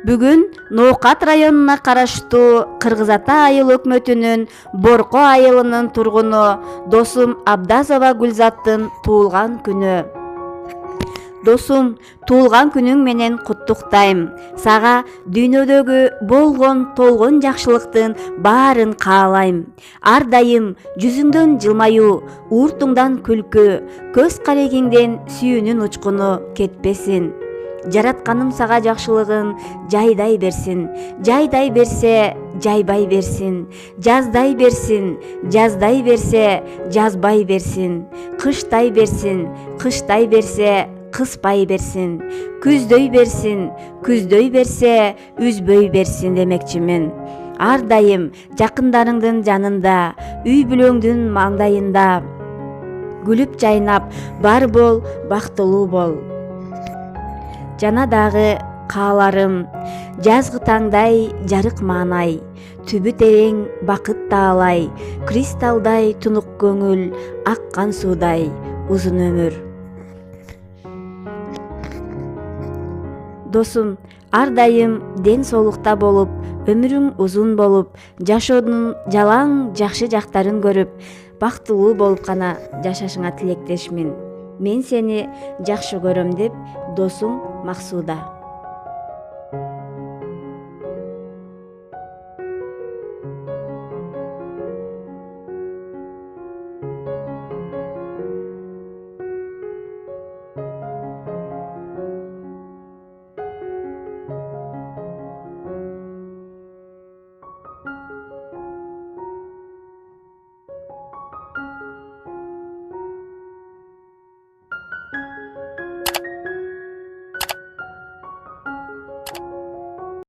Бүгүн Ноокат районуна караштуу Кыргыз Ата айыл өкмөтүнүн Борко айылынын тургуну досум Абдазова Гүлзаттын туулган күнү. Досум, туулган күнүң менен куттуктайм. Сага дүйнөдөгү толгон жакшылыктын баарын каалайм. Ар дайым жүзүңдөн жылмаюу, ууртуңдан күлкү, көз карегиңден сүйүүнүн учкуну кетпесин. Жаратканым сага жакшылыгын жайдай берсин. Жайдай берсе, жайбай берсин. Жаздай берсин. Жаздай берсе, жазбай берсин. Кыштай берсин. Кыштай берсе, кыспай берсин. Күздөй берсин. Күздөй берсе, үзбөй берсин демекчимин. Ар дайым жакындарыңдын жанында, үй бүлөңдүн маңдайында күлүп жайнап, бар бол, бактылуу бол. Жана дагы кааларым, жазгы таңдай жарык маанай, түбү терең бакыт таалай, кристалдай тунук көңүл, аккан суудай узун өмүр. Досум, ар дайым ден соолукта болуп, өмүрүң узун болуп, жашоодун жалаң жакшы жактарын көрүп, бактылуу болуп гана жашашыңа тилектешмин. Мен сени жакшы көрөм деп, досуң Максуда.